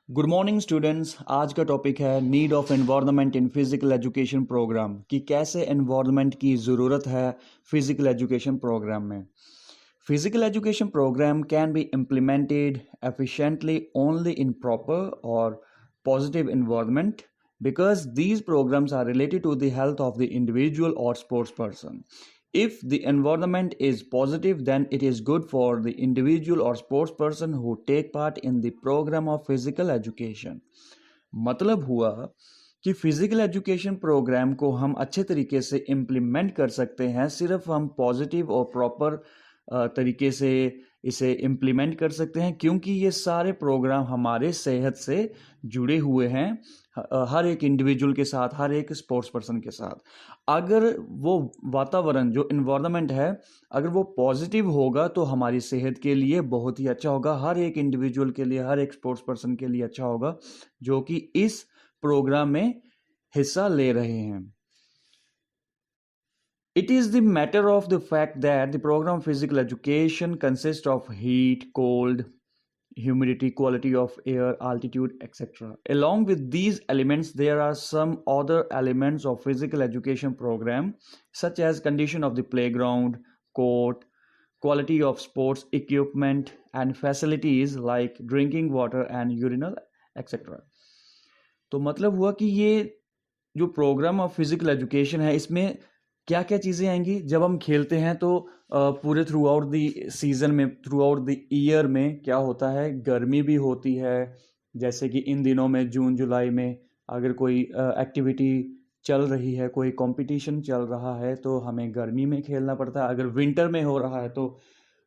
Good morning students. आज का topic है need of environment in physical education program कि कैसे एनवायरनमेंट की ज़रूरत है फिजिकल एजुकेशन प्रोग्राम में। Physical education program can be implemented efficiently only in proper और positive environment because these programs are related to the health of the individual or sports person. If the environment is positive, then it is good for the individual or sports person who take part in the program of physical education. मतलब हुआ कि physical education programme को हम अच्छे तरीके से implement कर सकते हैं सिर्फ हम पॉजिटिव और प्रॉपर तरीके से इसे इम्प्लीमेंट कर सकते हैं, क्योंकि ये सारे प्रोग्राम हमारे सेहत से जुड़े हुए हैं, हर एक इंडिविजुअल के साथ, हर एक स्पोर्ट्स पर्सन के साथ। अगर वो वातावरण जो इन्वायरमेंट है अगर वो पॉजिटिव होगा तो हमारी सेहत के लिए बहुत ही अच्छा होगा, हर एक इंडिविजुअल के लिए, हर एक स्पोर्ट्स पर्सन के लिए अच्छा होगा जो कि इस प्रोग्राम में हिस्सा ले रहे हैं। It is the matter of the fact that the program of physical education consists of heat, cold, humidity, quality of air, altitude, etc. Along with these elements, there are some other elements of physical education program such as condition of the playground, court, quality of sports equipment and facilities like drinking water and urinal, etc. तो मतलब हुआ कि ये जो programme of physical education है इसमें क्या क्या चीज़ें आएंगी। जब हम खेलते हैं तो पूरे थ्रू आउट द सीज़न में, थ्रू आउट द ईयर में क्या होता है, गर्मी भी होती है। जैसे कि इन दिनों में जून जुलाई में अगर कोई एक्टिविटी चल रही है, कोई कंपटीशन चल रहा है तो हमें गर्मी में खेलना पड़ता है। अगर विंटर में हो रहा है तो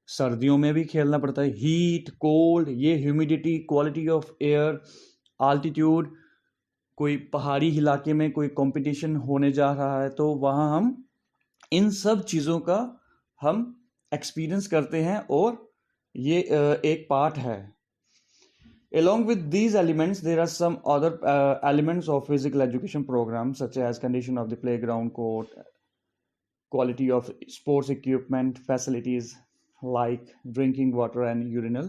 सर्दियों में भी खेलना पड़ता है। हीट, कोल्ड, ये humidity, quality of air, altitude, कोई पहाड़ी इलाके में कोई कंपटीशन होने जा रहा है तो वहाँ हम इन सब चीज़ों का हम एक्सपीरियंस करते हैं और ये एक पार्ट है। Along with these elements, there are some other elements of physical education programs such as condition of the playground, court, quality of sports equipment, facilities like drinking water and urinal,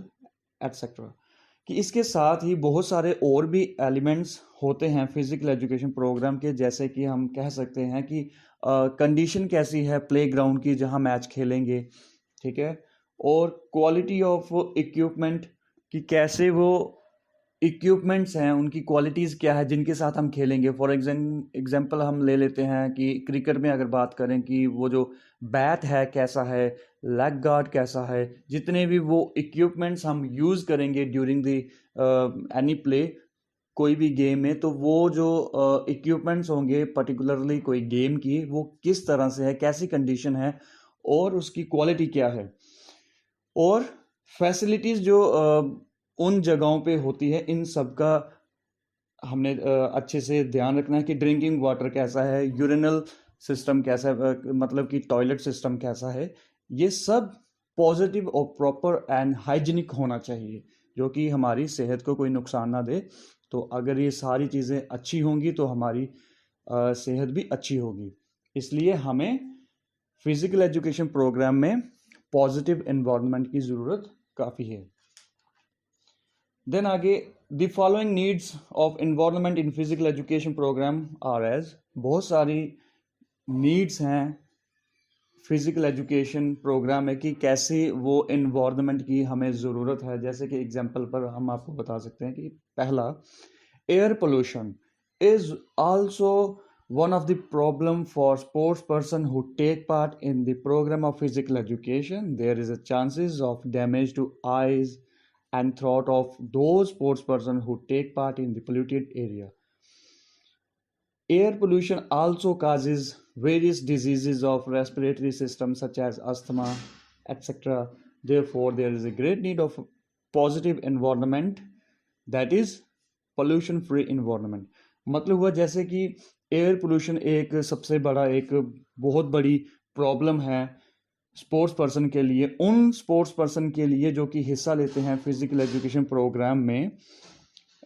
etc. कि इसके साथ ही बहुत सारे और भी elements होते हैं physical education programme के, जैसे कि हम कह सकते हैं कि कंडीशन कैसी है प्लेग्राउंड की जहां मैच खेलेंगे, ठीक है, और क्वालिटी ऑफ इक्विपमेंट कि कैसे वो इक्विपमेंट्स हैं, उनकी क्वालिटीज़ क्या है जिनके साथ हम खेलेंगे। फॉर एग्जांपल हम ले लेते हैं कि क्रिकेट में अगर बात करें कि वो जो बैट है कैसा है, लेग गार्ड कैसा है, जितने भी वो इक्विपमेंट्स हम यूज़ करेंगे ड्यूरिंग द एनी प्ले, कोई भी गेम में, तो वो जो इक्विपमेंट्स होंगे पर्टिकुलरली कोई गेम की, वो किस तरह से है, कैसी कंडीशन है और उसकी क्वालिटी क्या है। और फैसिलिटीज़ जो उन जगहों पे होती है, इन सब का हमने अच्छे से ध्यान रखना है कि ड्रिंकिंग वाटर कैसा है, यूरिनल सिस्टम कैसा है, मतलब कि टॉयलेट सिस्टम कैसा है। ये सब पॉजिटिव और प्रॉपर एंड हाइजीनिक होना चाहिए जो कि हमारी सेहत को कोई नुकसान ना दे। तो अगर ये सारी चीज़ें अच्छी होंगी तो हमारी सेहत भी अच्छी होगी। इसलिए हमें फिजिकल एजुकेशन प्रोग्राम में पॉजिटिव एनवायरनमेंट की ज़रूरत काफ़ी है। देन आगे, the following needs of environment in physical education programme are as, बहुत सारी नीड्स हैं फिजिकल एजुकेशन प्रोग्राम में कि कैसे वो एनवायरनमेंट की हमें ज़रूरत है। जैसे कि एग्जांपल पर हम आपको बता सकते हैं कि पहला, air pollution is also one of the problem for sports person who take part in the program of physical education. There is a chances of damage to eyes and throat of those sports person who take part in the polluted area. Air pollution also causes various diseases of respiratory system such as asthma, etc. Therefore, there is a great need of positive environment, that is pollution free environment. मतलब हुआ जैसे कि air pollution एक सबसे बड़ा, एक बहुत बड़ी प्रॉब्लम है स्पोर्ट्स पर्सन के लिए, उन स्पोर्ट्स पर्सन के लिए जो कि हिस्सा लेते हैं फिजिकल एजुकेशन प्रोग्राम में।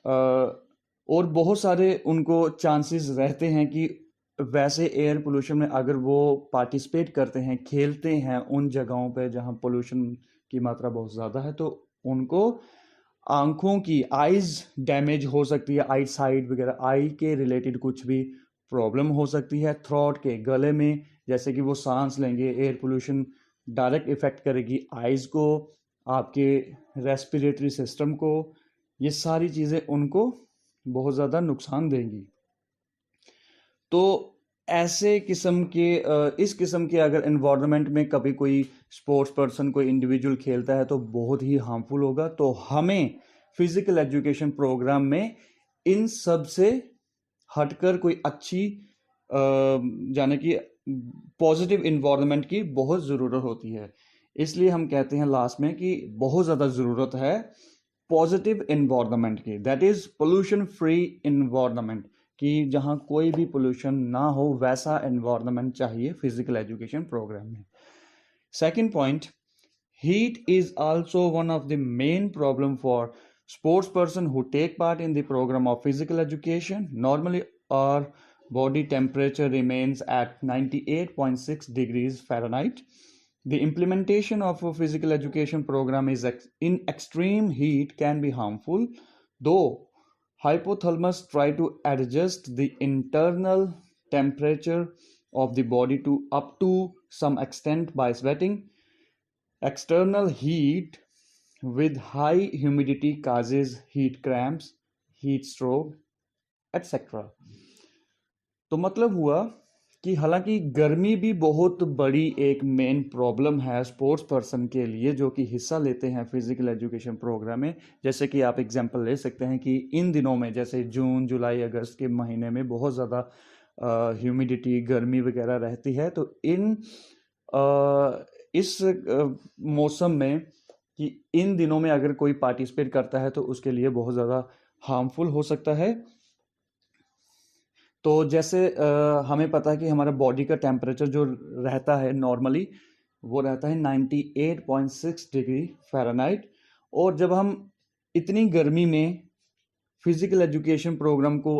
और बहुत सारे उनको चांसेस रहते हैं कि वैसे एयर पोल्यूशन में अगर वो पार्टिसिपेट करते हैं, खेलते हैं उन जगहों पे जहाँ पोल्यूशन की मात्रा बहुत ज़्यादा है, तो उनको आंखों की आईज डैमेज हो सकती है, आई साइड वगैरह, आई के रिलेटेड कुछ भी प्रॉब्लम हो सकती है। थ्रोट के गले में जैसे कि वो सांस लेंगे, एयर पोल्यूशन डायरेक्ट इफेक्ट करेगी आईज को, आपके रेस्पिरेटरी सिस्टम को, ये सारी चीज़ें उनको बहुत ज़्यादा नुकसान देंगी। तो ऐसे किस्म के इस किस्म के अगर एनवायरनमेंट में कभी कोई स्पोर्ट्स पर्सन, कोई इंडिविजुअल खेलता है तो बहुत ही हार्मफुल होगा। तो हमें फिजिकल एजुकेशन प्रोग्राम में इन सब से हटकर कोई अच्छी जाने की पॉजिटिव इन्वायरमेंट की बहुत ज़रूरत होती है। इसलिए हम कहते हैं लास्ट में कि बहुत ज़्यादा ज़रूरत है पॉजिटिव इन्वायरमेंट की, that is pollution free environment, कि जहाँ कोई भी पोल्यूशन ना हो वैसा एनवायरनमेंट चाहिए फिजिकल एजुकेशन प्रोग्राम में। Second point, heat is also one of the main problem for sports person who take part in the program of physical education. Normally our body temperature remains at 98.6 degrees Fahrenheit. The implementation of a physical education program is in extreme heat can be harmful, though hypothalamus try to adjust the internal temperature of the body to up to some extent by sweating. External heat with high humidity causes heat cramps, heat stroke, etc. तो मतलब हुआ कि हालांकि गर्मी भी बहुत बड़ी एक मेन प्रॉब्लम है स्पोर्ट्स पर्सन के लिए जो कि हिस्सा लेते हैं फिजिकल एजुकेशन प्रोग्राम में। जैसे कि आप एग्जांपल ले सकते हैं कि इन दिनों में जैसे जून जुलाई अगस्त के महीने में बहुत ज़्यादा ह्यूमिडिटी गर्मी वगैरह रहती है। तो इस मौसम में कि इन दिनों में अगर कोई पार्टिसिपेट करता है तो उसके लिए बहुत ज़्यादा हार्मफुल हो सकता है। तो जैसे हमें पता है कि हमारा बॉडी का टेम्परेचर जो रहता है नॉर्मली वो रहता है 98.6 डिग्री फ़ारेनहाइट। और जब हम इतनी गर्मी में फिज़िकल एजुकेशन प्रोग्राम को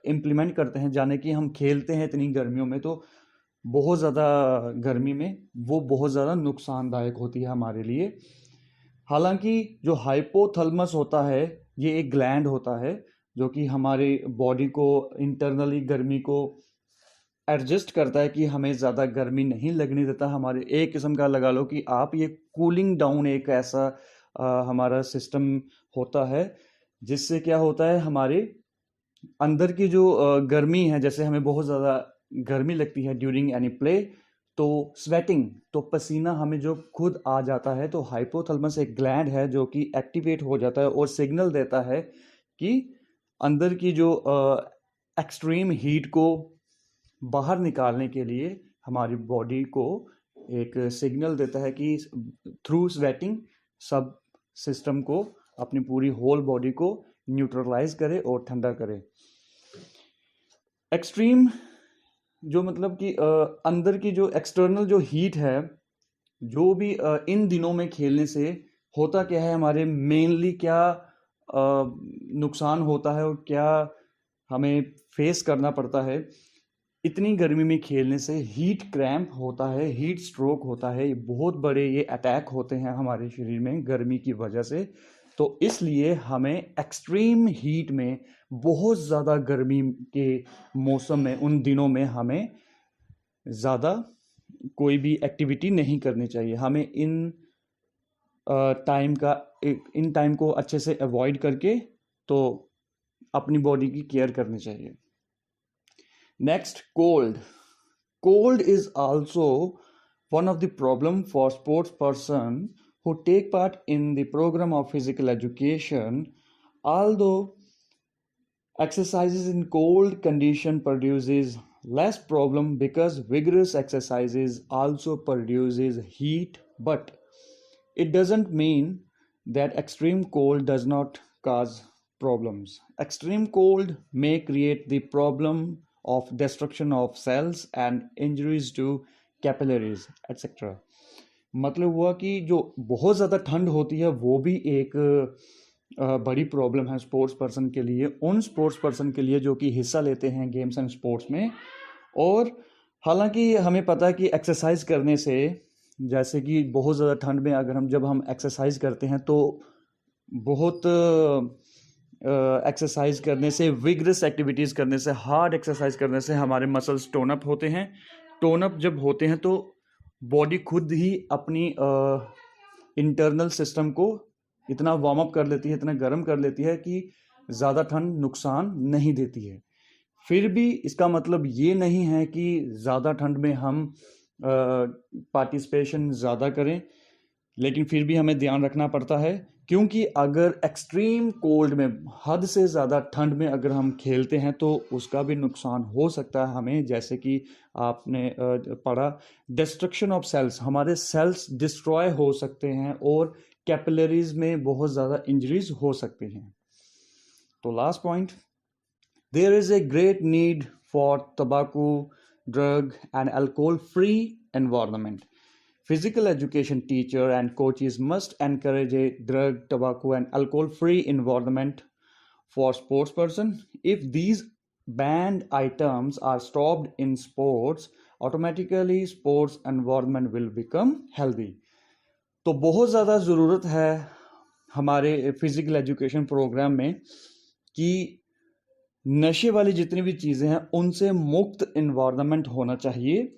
इम्प्लीमेंट करते हैं, जाने कि हम खेलते हैं इतनी गर्मियों में, तो बहुत ज़्यादा गर्मी में वो बहुत ज़्यादा नुकसानदायक होती है हमारे लिए। हालांकि जो हाइपोथैलेमस होता है ये एक ग्लैंड होता है जो कि हमारे बॉडी को इंटरनली गर्मी को एडजस्ट करता है कि हमें ज़्यादा गर्मी नहीं लगने देता। हमारे एक किस्म का लगा लो कि आप ये कूलिंग डाउन एक ऐसा हमारा सिस्टम होता है जिससे क्या होता है हमारे अंदर की जो गर्मी है, जैसे हमें बहुत ज़्यादा गर्मी लगती है ड्यूरिंग एनी प्ले, तो स्वेटिंग, तो पसीना हमें जो खुद आ जाता है, तो हाइपोथैलेमस एक ग्लैंड है जो कि एक्टिवेट हो जाता है और सिग्नल देता है कि अंदर की जो एक्सट्रीम हीट को बाहर निकालने के लिए हमारी बॉडी को एक सिग्नल देता है कि थ्रू स्वेटिंग सब सिस्टम को, अपनी पूरी होल बॉडी को न्यूट्रलाइज करे और ठंडा करे। एक्सट्रीम जो मतलब कि अंदर की जो एक्सटर्नल जो हीट है, जो भी इन दिनों में खेलने से होता क्या है, हमारे मेनली क्या नुकसान होता है और क्या हमें फेस करना पड़ता है। इतनी गर्मी में खेलने से हीट क्रैम्प होता है, हीट स्ट्रोक होता है, ये बहुत बड़े ये अटैक होते हैं हमारे शरीर में गर्मी की वजह से। तो इसलिए हमें एक्सट्रीम हीट में, बहुत ज़्यादा गर्मी के मौसम में, उन दिनों में हमें ज़्यादा कोई भी एक्टिविटी नहीं करनी चाहिए। हमें इन टाइम को अच्छे से अवॉइड करके तो अपनी बॉडी की केयर करनी चाहिए। Next, cold. Cold is also one of the problem for sports person who take part in the program of physical education. Although exercises in cold condition produces less problem because vigorous exercises also produces heat, but it doesn't mean that extreme cold does not cause problems. Extreme cold may create the problem of destruction of cells and injuries to capillaries etc. मतलब हुआ कि जो बहुत ज़्यादा ठंड होती है वो भी एक बड़ी प्रॉब्लम है स्पोर्ट्स पर्सन के लिए, उन स्पोर्ट्स पर्सन के लिए जो कि हिस्सा लेते हैं गेम्स एंड स्पोर्ट्स में। और हालांकि हमें पता है कि एक्सरसाइज करने से, जैसे कि बहुत ज़्यादा ठंड में अगर जब हम एक्सरसाइज करते हैं तो बहुत एक्सरसाइज करने से, विगरस एक्टिविटीज़ करने से, हार्ड एक्सरसाइज करने से हमारे मसल्स टोन अप होते हैं। टोन अप जब होते हैं तो बॉडी खुद ही अपनी इंटरनल सिस्टम को इतना वार्म अप कर लेती है, इतना गर्म कर लेती है कि ज़्यादा ठंड नुकसान नहीं देती है। फिर भी इसका मतलब ये नहीं है कि ज़्यादा ठंड में हम पार्टिसिपेशन ज़्यादा करें, लेकिन फिर भी हमें ध्यान रखना पड़ता है, क्योंकि अगर एक्सट्रीम कोल्ड में, हद से ज़्यादा ठंड में अगर हम खेलते हैं तो उसका भी नुकसान हो सकता है हमें। जैसे कि आपने पढ़ा, डिस्ट्रक्शन ऑफ सेल्स, हमारे सेल्स डिस्ट्रॉय हो सकते हैं और कैपिलरीज में बहुत ज़्यादा इंजरीज हो सकती हैं। तो last point, there is a great need for tobacco, drug and alcohol free environment. Physical education teacher and coaches must encourage a drug, tobacco and alcohol free environment for sports person. If these banned items are stopped in sports, automatically sports environment will become healthy. तो बहुत ज़्यादा ज़रूरत है हमारे physical education programme में कि नशे वाली जितनी भी चीज़ें हैं उनसे मुक्त इन्वायरमेंट होना चाहिए,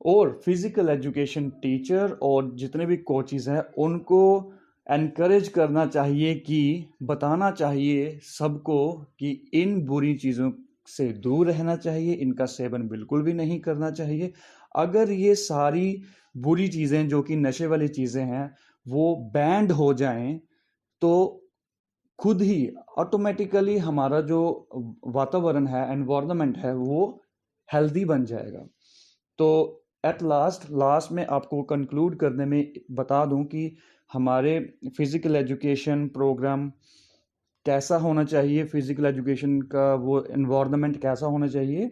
और फिजिकल एजुकेशन टीचर और जितने भी कोचेज़ हैं उनको एनकरेज करना चाहिए, कि बताना चाहिए सबको कि इन बुरी चीज़ों से दूर रहना चाहिए, इनका सेवन बिल्कुल भी नहीं करना चाहिए। अगर ये सारी बुरी चीज़ें जो कि नशे वाली चीज़ें हैं वो बैंड हो जाएं तो खुद ही ऑटोमेटिकली हमारा जो वातावरण है, एनवायरनमेंट है, वो हेल्दी बन जाएगा। तो एट लास्ट में आपको कंक्लूड करने में बता दूं कि हमारे फिजिकल एजुकेशन प्रोग्राम कैसा होना चाहिए, फिजिकल एजुकेशन का वो एनवायरनमेंट कैसा होना चाहिए।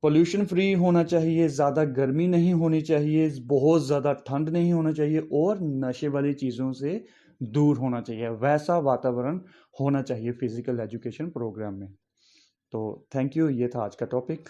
पोल्यूशन फ्री होना चाहिए, ज़्यादा गर्मी नहीं होनी चाहिए, बहुत ज़्यादा ठंड नहीं होना चाहिए, और नशे वाली चीज़ों से दूर होना चाहिए। वैसा वातावरण होना चाहिए फिजिकल एजुकेशन प्रोग्राम में। तो थैंक यू, ये था आज का टॉपिक।